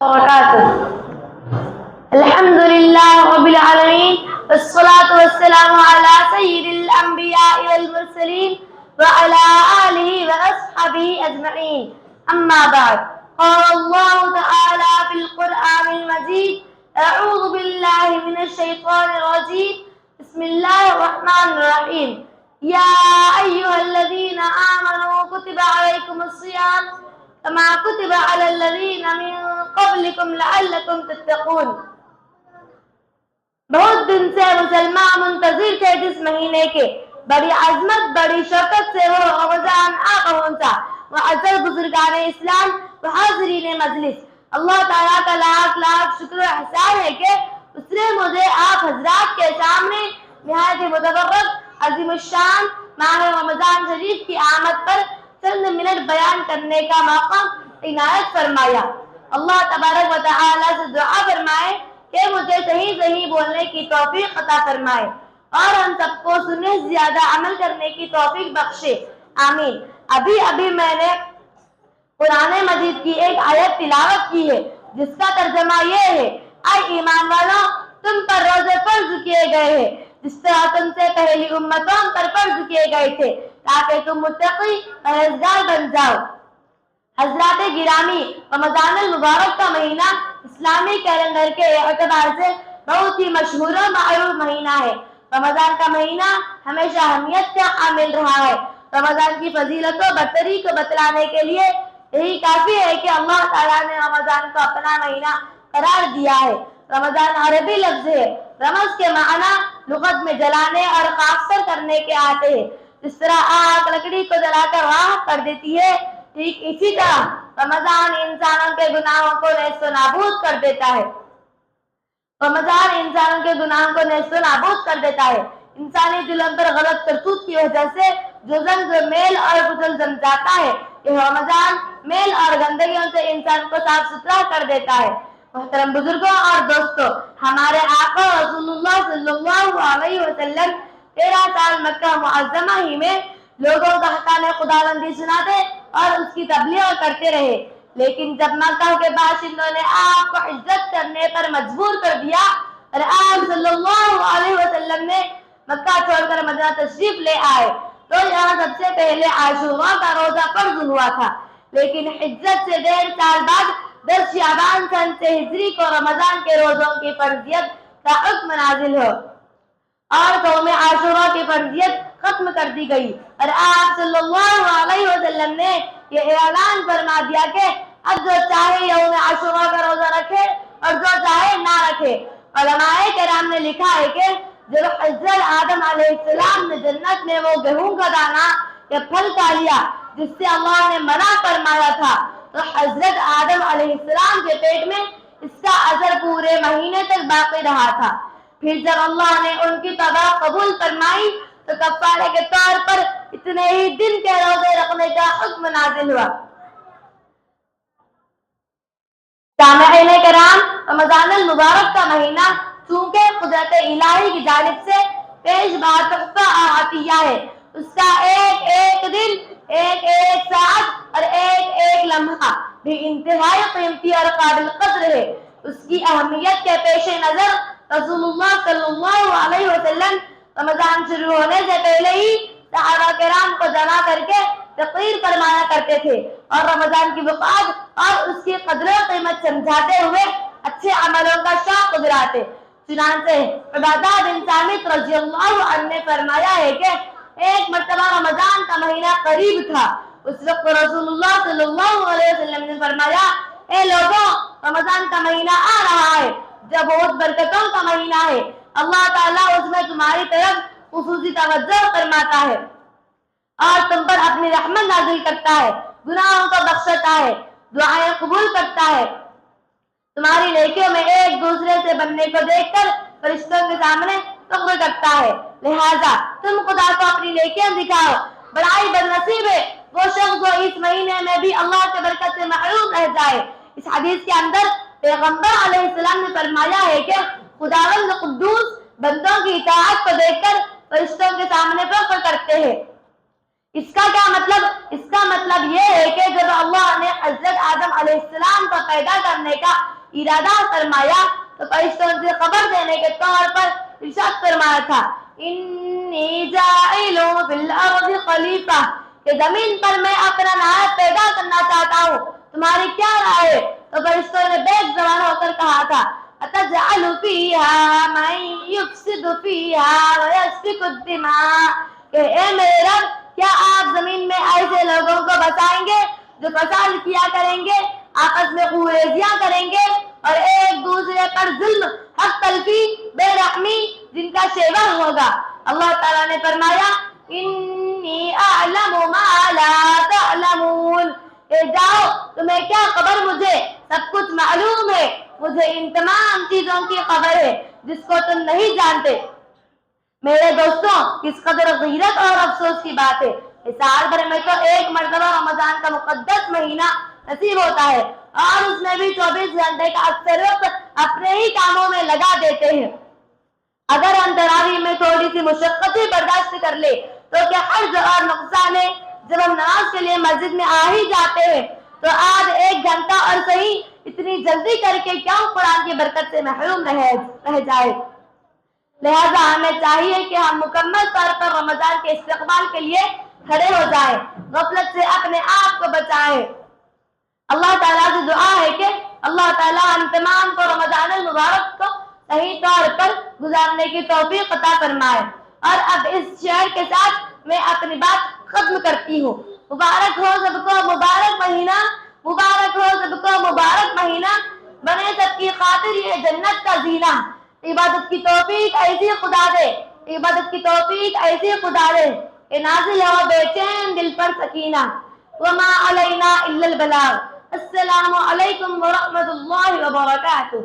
وبركاته. الحمد لله رب العالمين والصلاة والسلام على سيد الأنبياء والمرسلين وعلى آله وأصحابه أجمعين. أما بعد، قال الله تعالى في القرآن المجيد: أعوذ بالله من الشيطان الرجيم، بسم الله الرحمن الرحيم. يا أيها الذين آمنوا كتب عليكم الصيام كما كتب على الذين من قبلكم لعلكم تتقون. بہت دن سے مسلمان منتظر تھے جس مہینے کے بڑی عظمت بڑی شوکت سے وہ رمضان آ پہنچا. معزز بزرگان اسلام و حاضرین مجلس، اللہ تعالیٰ کا لاکھ لاکھ شکر و احسان ہے کہ اس نے مجھے آپ حضرات کے سامنے نہایت متبرک عظیم الشان ماہ رمضان شریف کی آمد پر چند منٹ بیان کرنے کا موقع عنایت فرمایا. اللہ تبارک و تعالیٰ سے دعا فرمائے کہ مجھے صحیح صحیح بولنے کی توفیق عطا فرمائے اور ہم سب کو سنے زیادہ عمل کرنے کی توفیق بخشے. آمین. ابھی میں نے قرآن مجید کی ایک آیت تلاوت کی ہے جس کا ترجمہ یہ ہے: اے ایمان والوں، تم پر روزے فرض کیے گئے ہیں جس طرح تم سے پہلی امتوں پر فرض کیے گئے تھے تاکہ تم متقی پرہیزگار بن جاؤ. حضرات گرامی، رمضان المبارک کا مہینہ اسلامی کیلنڈر کے اعتبار سے بہت ہی مشہور و معروف مہینہ ہے. رمضان کا مہینہ ہمیشہ اہمیت کا حامل رہا ہے. رمضان کی فضیلت و برتری کو بتلانے کے لیے یہی کافی ہے کہ اللہ تعالیٰ نے رمضان کو اپنا مہینہ قرار دیا ہے. رمضان عربی لفظ ہے. رمض کے معنی لغت میں جلانے اور خاکسر کرنے کے آتے ہیں. جس طرح آگ لکڑی کو جلا کر راکھ کر دیتی ہے، ٹھیک اسی طرح رمضان انسانوں کے گناہوں کو نیست و نابود کر دیتا ہے. رمضان انسانوں کے گناہوں کو نیست و نابود کر دیتا ہے. انسانی دلوں پر غلط کرتوت کی وجہ سے جو زنگ میل اور کچل جم جاتا ہے، یہ رمضان میل اور گندگیوں سے انسان کو صاف ستھرا کر دیتا ہے. محترم بزرگوں اور دوستوں، ہمارے آقا رسول اللہ صلی اللہ علیہ وسلم 13 سال مکہ معظمہ ہی میں لوگوں کا حقانِ خداوندی سناتے اور اس کی تبلیغ کرتے رہے. لیکن جب مکہ کے باشندوں نے آپ کو عزت کرنے پر مجبور کر دیا اور آپ صلی اللہ علیہ وسلم نے مکہ چھوڑ کر مدینہ تشریف لے آئے تو یہاں سب سے پہلے عاشوراء کا روزہ فرض ہوا تھا. لیکن حجت سے 1.5 سال بعد 10 شعبان سن سے ہجری کو رمضان کے روزوں کی فرضیت کا حکم نازل ہو اور قوم عاشوراء کی فرضیت ختم کر دی گئی اور آپ صلی اللہ علیہ وسلم نے یہ اعلان فرما دیا کہ اب جو چاہے یوم عاشوراء کا روزہ رکھے اور جو چاہے نہ رکھے. علماء کرام نے لکھا ہے کہ جب حضرت آدم علیہ السلام نے جنت میں وہ گیہوں کا دانہ یا پھل کھا لیا جس سے اللہ نے منع فرمایا تھا تو حضرت آدم علیہ السلام کے پیٹ میں اس کا اثر پورے مہینے تک باقی رہا تھا. پھر جب اللہ نے ان کی توبہ قبول فرمائی تو کفارے کے طور پر اتنے ہی دن کے روزے رکھنے کا حکم نازل ہوا. سامعین کرام، رمضان المبارک کا مہینہ چونکہ قدرت الہی کی جانب سے پیش بار تحفہ اور عطیہ ہے، اس کا ایک ایک دن، ایک ایک ساعت اور ایک ایک لمحہ بھی انتہائی قیمتی اور قابل قدر ہے. اس کی اہمیت کے پیش نظر رسول اللہ صلی اللہ علیہ وسلم رمضان شروع ہونے سے پہلے ہی صحابہ کرام کو جمع کر کے تقریر فرمایا کرتے تھے اور رمضان کی وقات اور اس کی قدر و قیمت سمجھاتے ہوئے اچھے عملوں کا شوق دلاتے. چنانچہ عبادہ بن صامت رضی اللہ عنہ نے فرمایا ہے کہ ایک مرتبہ رمضان کا مہینہ قریب تھا. اس وقت رسول اللہ صلی اللہ علیہ وسلم نے فرمایا: اے لوگوں، رمضان کا مہینہ آ رہا ہے جو بہت برکتوں کا مہینہ ہے. اللہ تعالیٰ اس میں تمہاری طرف خصوصی توجہ فرماتا ہے اور تم پر اپنی رحمت نازل کرتا ہے، گناہوں کو بخشتا ہے، دعائیں قبول کرتا ہے، تمہاری نیکیوں میں ایک دوسرے سے بننے کو دیکھ کر فرشتوں کے سامنے فخر کرتا ہے. لہذا تم خدا کو اپنی نیکیاں دکھاؤ. بڑا ہی بدنصیب ہے وہ شخص جو اس مہینے میں بھی اللہ کے برکت سے محروم رہ جائے. اس حدیث کے اندر پیغمبر علیہ السلام نے فرمایا ہے کہ خداوند قدوس بندوں کی اطاعت کو دیکھ کر فرشتوں کے سامنے فخر کرتے ہیں. اس کا کیا مطلب؟ اس کا مطلب یہ ہے کہ جب اللہ نے حضرت آدم علیہ السلام کو پیدا کرنے کا ارادہ فرمایا تو فرشتوں سے خبر دینے کے طور پر ارشاد فرمایا تھا انی جاعل فی الارض خلیفہ، کہ زمین پر میں اپنا نائب پیدا کرنا چاہتا ہوں، تمہاری کیا رائے ہے؟ تو فرشتوں نے بے زبان ہو کر کہا تھا اتجعل فیہا من یفسد فیہا ویسفک الدماء، کہ اے میرے رب کیا آپ زمین میں ایسے لوگوں کو بسائیں گے جو فساد کیا کریں گے، آپس میں خوریزیاں کریں گے اور ایک دوسرے پر ظلم، حق تلفی، بے رحمی جن کا شیوا ہوگا؟ اللہ تعالیٰ نے فرمایا انی اعلم ما لا تعلمون، کہ جاؤ تمہیں کیا خبر، مجھے سب کچھ معلوم ہے، مجھے ان تمام چیزوں کی خبر ہے جس کو تم نہیں جانتے۔ میرے دوستوں، کس قدر غیرت اور افسوس کی بات ہے، سال بھر میں تو ایک مرتبہ رمضان کا مقدس مہینہ نصیب ہوتا ہے اور اس میں بھی 24 گھنٹے کا اکثر وقت اپنے ہی کاموں میں لگا دیتے ہیں۔ اگر ہم تراویح میں تھوڑی سی مشقتیں برداشت کر لے تو کیا حرج اور نقصان ہے؟ جب ہم نماز کے لیے مسجد میں آ ہی جاتے ہیں تو آج 1 گھنٹہ اور صحیح اتنی جلدی کر کے کیوں قرآن کی برکت سے محروم رہ جائے؟ لہذا ہمیں چاہیے کہ ہم مکمل طور پر رمضان کے استقبال کے لیے کھڑے ہو جائیں، غفلت سے اپنے آپ کو بچائیں۔ اللہ تعالیٰ سے دعا ہے کہ اللہ تعالیٰ ہم تمام کو رمضان المبارک کو صحیح طور پر گزارنے کی توفیق عطا فرمائے۔ اور اب اس شعر کے ساتھ میں اپنی بات ختم کرتی ہوں۔ مبارک ہو سب کو مبارک مہینہ، مبارک ہو سب کو مبارک مہینہ، بنے سب کی خاطر یہ جنت کا زینہ۔ عبادت کی توفیق ایسی خدا دے، عبادت کی توفیق ایسی خدا دے کہ نازل ہو بے چین دل پر سکینہ۔ وما علینا الا البلاغ۔ السلام علیکم ورحمۃ اللہ وبرکاتہ۔